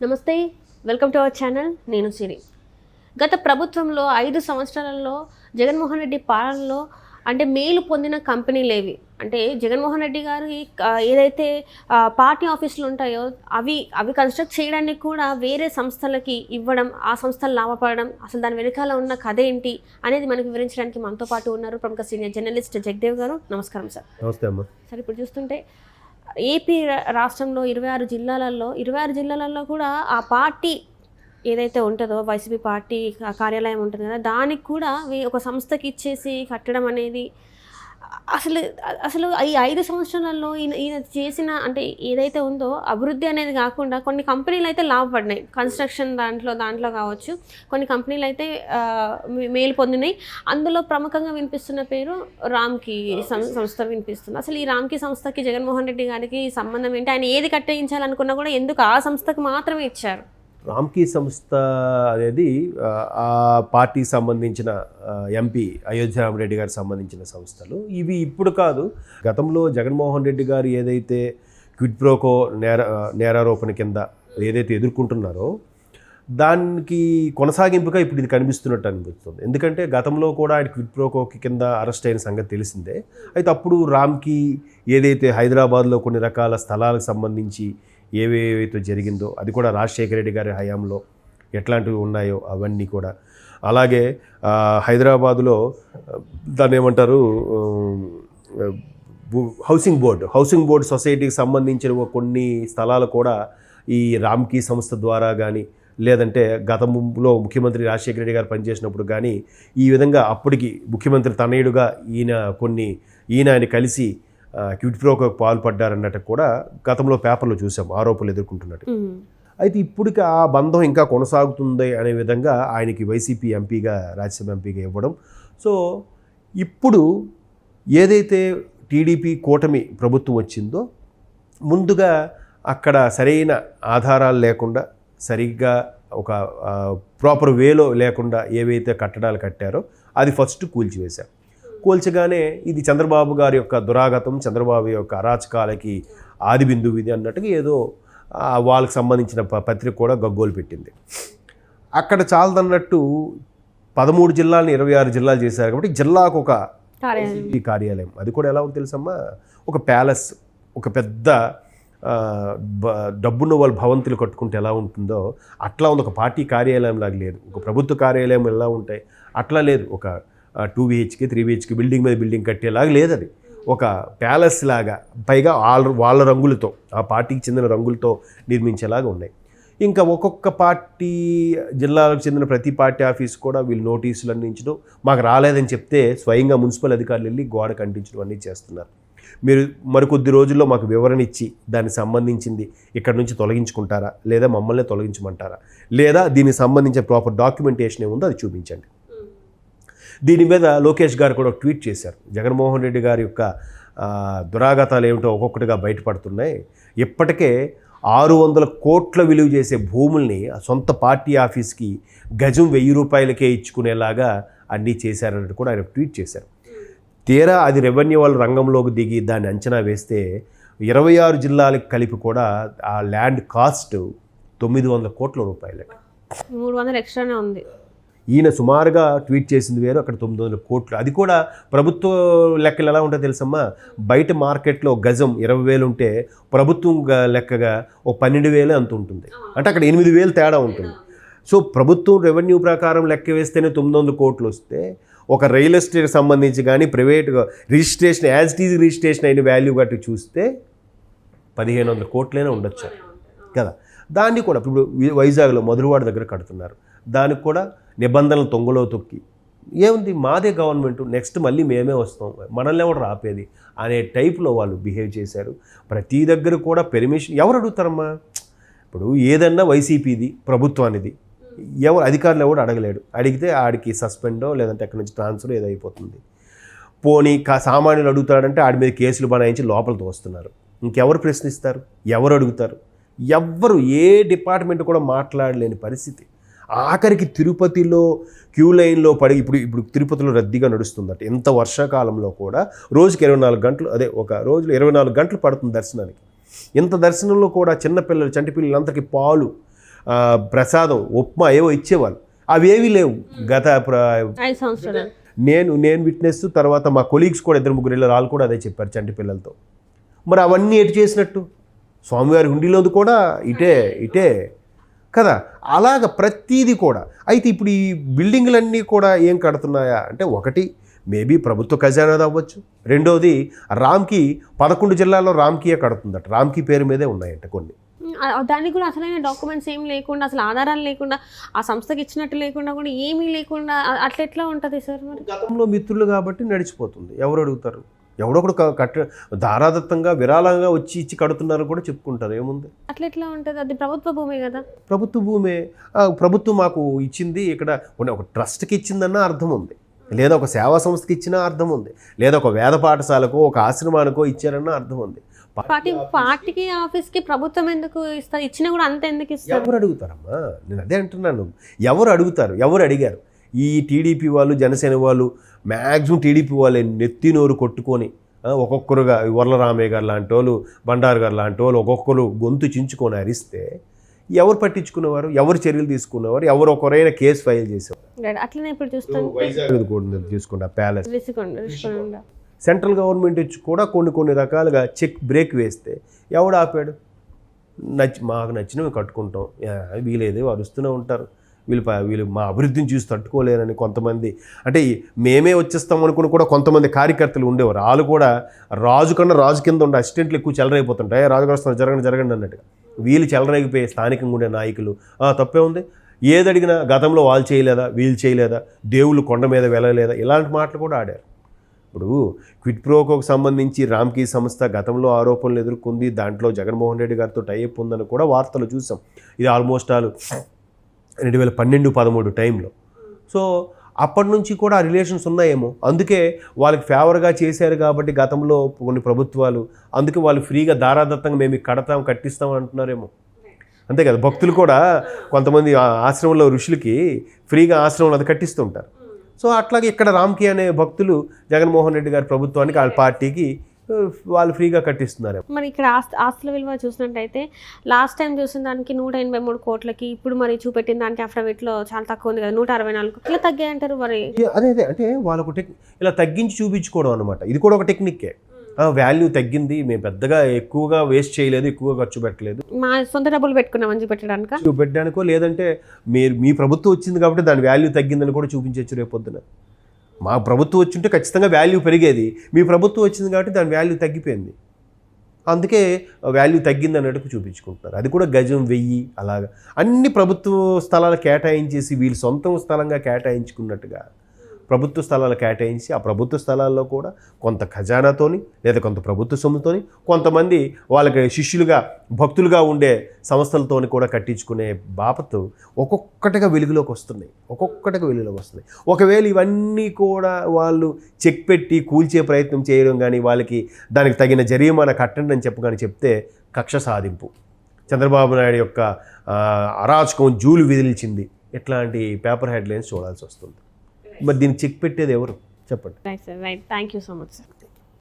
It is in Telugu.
నమస్తే, వెల్కమ్ టు అవర్ ఛానల్. నేను సిరి. గత ప్రభుత్వంలో 5 సంవత్సరాలలో జగన్మోహన్ రెడ్డి పాలనలో మేలు పొందిన కంపెనీలేవి అంటే జగన్మోహన్ రెడ్డి గారు ఏదైతే పార్టీ ఆఫీసులు ఉంటాయో అవి కన్స్ట్రక్ట్ చేయడానికి కూడా వేరే సంస్థలకి ఇవ్వడం, ఆ సంస్థలు లాభపడడం, అసలు దాని వెనకాల ఉన్న కథ ఏంటి అనేది మనకు వివరించడానికి మనతో పాటు ఉన్నారు ప్రముఖ సీనియర్ జర్నలిస్ట్ జగదేవ్ గారు. నమస్కారం సార్. నమస్తే అమ్మా. సార్, ఇప్పుడు చూస్తుంటే ఏపీ రాష్ట్రంలో 26 జిల్లాలలో కూడా ఆ పార్టీ ఏదైతే ఉంటుందో వైసీపీ పార్టీ కార్యాలయం ఉంటుంది కదా, దానికి కూడా ఒక సంస్థకి ఇచ్చేసి కట్టడం అనేది అసలు ఈ 5 సంవత్సరాలలో ఈయన చేసిన ఏదైతే ఉందో అభివృద్ధి అనేది కాకుండా కొన్ని కంపెనీలు అయితే లాభపడినాయి. కన్స్ట్రక్షన్ దాంట్లో కావచ్చు, కొన్ని కంపెనీలు అయితే మేలు పొందినాయి. అందులో ప్రముఖంగా వినిపిస్తున్న పేరు రామ్కీ సంస్థ వినిపిస్తుంది. అసలు ఈ రామ్కీ సంస్థకి జగన్మోహన్ రెడ్డి గారికి సంబంధం ఏంటి? ఆయన ఏది కట్టించాలనుకున్నా కూడా ఎందుకు ఆ సంస్థకు మాత్రమే ఇచ్చారు? రామ్కీ సంస్థ అనేది ఆ పార్టీకి సంబంధించిన ఎంపీ అయోధ్య రామరెడ్డి గారికి సంబంధించిన సంస్థలు. ఇవి ఇప్పుడు కాదు, గతంలో జగన్మోహన్ రెడ్డి గారు ఏదైతే క్విడ్ ప్రోకో నేరారోపణ కింద ఏదైతే ఎదుర్కొంటున్నారో దానికి కొనసాగింపుగా ఇప్పుడు ఇది కనిపిస్తున్నట్టు అనిపిస్తుంది. ఎందుకంటే గతంలో కూడా ఆయన క్విడ్ ప్రోకోకి కింద అరెస్ట్ అయిన సంగతి తెలిసిందే. అయితే అప్పుడు రామ్కీ ఏదైతే హైదరాబాద్లో కొన్ని రకాల స్థలాలకు సంబంధించి ఏవేవైతే జరిగిందో అది కూడా రాజశేఖర రెడ్డి గారి హయాంలో ఎట్లాంటివి ఉన్నాయో అవన్నీ కూడా, అలాగే హైదరాబాదులో దాన్ని ఏమంటారు హౌసింగ్ బోర్డు సొసైటీకి సంబంధించిన కొన్ని స్థలాలు కూడా ఈ రామ్కీ సంస్థ ద్వారా కానీ, లేదంటే గతంలో ముఖ్యమంత్రి రాజశేఖర రెడ్డి గారు పనిచేసినప్పుడు కానీ ఈ విధంగా అప్పటికి ముఖ్యమంత్రి తనయుడుగా ఆయన కలిసి క్విడ్ ప్రోకోకు పాల్పడ్డారన్నట్టు కూడా గతంలో పేపర్లో చూసాం, ఆరోపణలు ఎదుర్కొంటున్నట్టు. అయితే ఇప్పటికి ఆ బంధం ఇంకా కొనసాగుతుంది అనే విధంగా ఆయనకి వైసీపీ ఎంపీగా, రాజ్యసభ ఎంపీగా ఇవ్వడం. సో ఇప్పుడు ఏదైతే టీడీపీ కూటమి ప్రభుత్వం వచ్చిందో ముందుగా అక్కడ సరైన ఆధారాలు లేకుండా, సరిగ్గా ఒక ప్రాపర్ వేలో లేకుండా ఏవైతే కట్టడాలు కట్టారో అది ఫస్ట్ కూల్చివేశారు. కూల్చగానే ఇది చంద్రబాబు గారి యొక్క దురాగతం, చంద్రబాబు యొక్క అరాచకాలకి ఆది బిందువు ఇది అన్నట్టుగా ఏదో వాళ్ళకి సంబంధించిన పత్రిక కూడా గగ్గోలు పెట్టింది. అక్కడ చాలదన్నట్టు 13 జిల్లాలను 26 జిల్లాలు చేశారు కాబట్టి జిల్లాకు ఒక కార్యాలయం. అది కూడా ఎలా ఉంది తెలుసమ్మా, ఒక ప్యాలెస్, ఒక పెద్ద డబ్బున్న వాళ్ళు భవంతులు కట్టుకుంటే ఎలా ఉంటుందో అట్లా ఉంది. ఒక పార్టీ కార్యాలయం లాగా లేదు, ఒక ప్రభుత్వ కార్యాలయం ఎలా ఉంటాయి అట్లా లేదు. ఒక 2 BHK 3 BHK బిల్డింగ్ మీద బిల్డింగ్ కట్టేలాగా లేదు, అది ఒక ప్యాలెస్ లాగా, పైగా వాళ్ళ రంగులతో, ఆ పార్టీకి చెందిన రంగులతో నిర్మించేలాగా ఉన్నాయి. ఇంకా ఒక్కొక్క పార్టీ జిల్లాలకు చెందిన ప్రతి పార్టీ ఆఫీస్ కూడా వీళ్ళు నోటీసులు అందించడం, మాకు రాలేదని చెప్తే స్వయంగా మున్సిపల్ అధికారులు వెళ్ళి గోడ కంటించడం అన్నీ చేస్తున్నారు. మీరు మరికొద్ది రోజుల్లో మాకు వివరణ ఇచ్చి దానికి సంబంధించింది ఇక్కడ నుంచి తొలగించుకుంటారా, లేదా మమ్మల్ని తొలగించమంటారా, లేదా దీనికి సంబంధించిన ప్రాపర్ డాక్యుమెంటేషన్ ఏముందో అది చూపించండి. దీని మీద లోకేష్ గారు కూడా ట్వీట్ చేశారు. జగన్మోహన్ రెడ్డి గారి యొక్క దురాగతాలు ఏమిటో ఒక్కొక్కటిగా బయటపడుతున్నాయి. ఇప్పటికే 600 కోట్ల విలువ చేసే భూముల్ని సొంత పార్టీ ఆఫీస్కి గజం 1000 రూపాయలకే ఇచ్చుకునేలాగా అన్నీ చేశారన్నట్టు కూడా ఆయన ట్వీట్ చేశారు. తీరా అది రెవెన్యూ వాళ్ళ రంగంలోకి దిగి దాన్ని అంచనా వేస్తే 26 జిల్లాలకు కలిపి కూడా ఆ ల్యాండ్ కాస్ట్ 900 కోట్ల రూపాయలట. 300 ఎక్స్ట్రానే ఉంది. ఈయన సుమారుగా ట్వీట్ చేసింది వేరు, అక్కడ 900 కోట్లు. అది కూడా ప్రభుత్వ లెక్కలు ఎలా ఉంటాయో తెలుసమ్మా, బయట మార్కెట్లో గజం 20,000 ఉంటే ప్రభుత్వం లెక్కగా ఓ 12,000 అంత ఉంటుంది. అంటే అక్కడ 8,000 తేడా ఉంటుంది. సో ప్రభుత్వం రెవెన్యూ ప్రకారం లెక్క వేస్తేనే 900 కోట్లు వస్తే, ఒక రియల్ ఎస్టేట్కి సంబంధించి కానీ ప్రైవేట్గా registration as it is registration అయిన వాల్యూ గట్టి చూస్తే 1,500 కోట్లైనా ఉండొచ్చు కదా. దాన్ని కూడా ఇప్పుడు వైజాగ్లో మధురవాడ దగ్గర కడుతున్నారు. దానికి కూడా నిబంధనలు తొంగలో తొక్కి ఏముంది, మాదే గవర్నమెంట్, నెక్స్ట్ మళ్ళీ మేమే వస్తాం, మనల్ని ఎవరు రాపేది అనే టైప్లో వాళ్ళు బిహేవ్ చేశారు. ప్రతి దగ్గర కూడా పెర్మిషన్ ఎవరు అడుగుతారమ్మా? ఇప్పుడు ఏదన్నా వైసీపీది ప్రభుత్వానిది, ఎవరు అధికారులు ఎవరు అడగలేడు. అడిగితే ఆడికి సస్పెండో లేదంటే అక్కడి నుంచి ట్రాన్స్ఫర్ ఏదో అయిపోతుంది. పోనీ సామాన్యులు అడుగుతాడంటే ఆడి మీద కేసులు బనాయించి లోపల తోస్తున్నారు. ఇంకెవరు ప్రశ్నిస్తారు, ఎవరు అడుగుతారు? ఎవ్వరు, ఏ డిపార్ట్మెంట్ కూడా మాట్లాడలేని పరిస్థితి. ఆఖరికి తిరుపతిలో క్యూ లైన్లో పడి ఇప్పుడు తిరుపతిలో రద్దీగా నడుస్తుందట. ఎంత వర్షాకాలంలో కూడా రోజుకి 24 గంటలు, ఒక రోజులో 24 గంటలు పడుతుంది దర్శనానికి. ఇంత దర్శనంలో కూడా చిన్నపిల్లలు, చంటి పిల్లలందరికీ పాలు ప్రసాదం ఉప్మా ఏవో ఇచ్చేవాళ్ళు. అవేవి లేవు గత 5 సంవత్సరాలు. నేను విట్నెస్, తర్వాత మా కొలీగ్స్ కూడా 2-3 వెళ్ళారు, వాళ్ళు కూడా అదే చెప్పారు చంటి పిల్లలతో. మరి అవన్నీ ఎటు చేసినట్టు? స్వామివారి హుండీలోది కూడా ఇటే కదా. అలాగ ప్రతీది కూడా. అయితే ఇప్పుడు ఈ బిల్డింగ్లన్నీ కూడా ఏం కడుతున్నాయా అంటే, ఒకటి మేబీ ప్రభుత్వ ఖజానా అవ్వచ్చు, రెండోది రామ్కి 11 జిల్లాల్లో రామ్కీయే కడుతుందట, రామ్కీ పేరు మీదే ఉన్నాయంట కొన్ని. దానికి కూడా అసలైన డాక్యుమెంట్స్ ఏం లేకుండా, అసలు ఆధారాలు లేకుండా, ఆ సంస్థకి ఇచ్చినట్టు లేకుండా కూడా ఏమీ లేకుండా అట్లా ఎట్లా ఉంటుంది సార్? మరి గతంలో మిత్రులు కాబట్టి నడిచిపోతుంది. ఎవరు అడుగుతారు? ఎవడొకడు ధారాదత్తంగా విరాళంగా వచ్చి ఇచ్చి కడుతున్నారు కూడా చెప్పుకుంటారు, ఏముంది? అట్లా ఎట్లా ఉంటుంది? అది ప్రభుత్వ భూమే కదా. ప్రభుత్వ భూమే. ప్రభుత్వం మాకు ఇచ్చింది, ఇక్కడ ఒక ట్రస్ట్కి ఇచ్చిందన్న అర్థం ఉంది, లేదా ఒక సేవా సంస్థకి ఇచ్చిన అర్థం ఉంది, లేదా ఒక వేద పాఠశాలకో ఒక ఆశ్రమానికో ఇచ్చారన్న అర్థం ఉంది. పార్టీకి ఆఫీస్కి ప్రభుత్వం ఎందుకు ఇస్తారు? ఇచ్చినా కూడా అంత ఎందుకు ఇస్తారు? ఎవరు అడుగుతారమ్మా? నేను అదే అంటున్నాను, ఎవరు అడుగుతారు? ఎవరు అడిగారు? ఈ టీడీపీ వాళ్ళు, జనసేన వాళ్ళు, మ్యాక్సిమం టీడీపీ వాళ్ళే నెత్తి నోరు కొట్టుకొని ఒక్కొక్కరుగా వర్లరామయ్య గారు లాంటి వాళ్ళు, బండారు గారు లాంటి వాళ్ళు ఒక్కొక్కరు గొంతు చించుకొని అరిస్తే ఎవరు పట్టించుకునేవారు? ఎవరు చర్యలు తీసుకునేవారు? ఎవరు ఒకరైనా కేసు ఫైల్ చేసేవారు? అట్లనే ఇప్పుడు చూస్తాను. చూసుకుంటా ప్యాలెస్, రిషికొండ సెంట్రల్ గవర్నమెంట్ వచ్చి కూడా కొన్ని రకాలుగా చెక్ బ్రేక్ వేస్తే ఎవడు ఆపాడు? మాకు నచ్చినవి కట్టుకుంటాం, వీలేదే అరుస్తూనే ఉంటారు. వీళ్ళు మా అభివృద్ధిని చూసి తట్టుకోలేరని కొంతమంది, అంటే మేమే వచ్చేస్తాం అనుకుని కూడా కొంతమంది కార్యకర్తలు ఉండేవారు. వాళ్ళు కూడా రాజు కింద ఉండే అసిస్టెంట్లు ఎక్కువ చెలరైపోతుంటాయి, రాజుగారు వస్తున్నారు జరగండి అన్నట్టుగా. వీళ్ళు చెలరైపోయే స్థానికంగా ఉండే నాయకులు తప్పే ఉంది, ఏదడిగినా గతంలో వాళ్ళు చేయలేదా, వీళ్ళు చేయలేదా, దేవుళ్ళు కొండ మీద వెళ్ళలేదా, ఇలాంటి మాటలు కూడా ఆడారు. ఇప్పుడు క్విట్ ప్రోకోకు సంబంధించి రామ్కీ సంస్థ గతంలో ఆరోపణలు ఎదుర్కొంది, దాంట్లో జగన్మోహన్ రెడ్డి గారితో టైఅప్ ఉందని కూడా వార్తలు చూసాం. ఇది ఆల్మోస్ట్ 2012-13 టైంలో. సో అప్పటి నుంచి కూడా ఆ రిలేషన్స్ ఉన్నాయేమో, అందుకే వాళ్ళకి ఫేవర్గా చేశారు కాబట్టి గతంలో కొన్ని ప్రభుత్వాలు, అందుకే వాళ్ళు ఫ్రీగా ధారాదత్తంగా మేము కట్టిస్తాం అంటున్నారేమో. అంతే కదా, భక్తులు కూడా కొంతమంది ఆశ్రమంలో ఋషులకి ఫ్రీగా ఆశ్రమంలో అది కట్టిస్తుంటారు. సో అట్లాగే ఇక్కడ రామ్కీ అనే భక్తులు జగన్మోహన్ రెడ్డి గారి ప్రభుత్వానికి, వాళ్ళ పార్టీకి వాళ్ళు ఫ్రీగా కట్టిస్తున్నారు. మరి ఇక్కడ ఆస్తుల విలువ చూసినట్టయితే లాస్ట్ టైం చూసిన దానికి 183 కోట్లకి, ఇప్పుడు మరి చూపెట్టిన దానికి అఫిడవిట్లో చాలా తక్కువ ఉంది కదా, 164. ఇట్లా తగ్గాయంటారు మరి? అదే అంటే వాళ్ళకు ఇలా తగ్గించి చూపించుకోవడం అనమాట. ఇది కూడా ఒక టెక్నిక్కే. వాల్యూ తగ్గింది, మేము పెద్దగా ఎక్కువగా వేస్ట్ చేయలేదు, ఎక్కువగా ఖర్చు పెట్టలేదు, మా సొంత డబ్బులు పెట్టుకున్నామని చూపెట్టడానికో, లేదంటే మీ ప్రభుత్వం వచ్చింది కాబట్టి దాని వాల్యూ తగ్గిందని కూడా చూపించవచ్చు రేపొద్దున. మా ప్రభుత్వం వచ్చింటే ఖచ్చితంగా వాల్యూ పెరిగేది, మీ ప్రభుత్వం వచ్చింది కాబట్టి దాని వాల్యూ తగ్గిపోయింది, అందుకే వాల్యూ తగ్గింది అన్నట్టు చూపించుకుంటున్నారు. అది కూడా గజం 1000 అలాగా అన్ని ప్రభుత్వ స్థలాలు కేటాయించేసి వీళ్ళు సొంతం స్థలంగా కేటాయించుకున్నట్టుగా ప్రభుత్వ స్థలాలు కేటాయించి, ఆ ప్రభుత్వ స్థలాల్లో కూడా కొంత ఖజానాతోని లేదా కొంత ప్రభుత్వ సొమ్ముతోని, కొంతమంది వాళ్ళకి శిష్యులుగా భక్తులుగా ఉండే సంస్థలతోని కూడా కట్టించుకునే బాపత్తు ఒక్కొక్కటిగా వెలుగులోకి వస్తున్నాయి. ఒకవేళ ఇవన్నీ కూడా వాళ్ళు చెక్ పెట్టి కూల్చే ప్రయత్నం చేయడం కానీ, వాళ్ళకి దానికి తగిన జరిమానా కట్టండి అని చెప్తే కక్ష సాధింపు, చంద్రబాబు నాయుడు యొక్క అరాచకం జూలు విదిల్చింది, ఇట్లాంటి పేపర్ హెడ్లైన్స్ చూడాల్సి వస్తుంది. మరి దీన్ని చెక్ పెట్టేది ఎవరు చెప్పండి? Right sir, right. Thank you so much sir.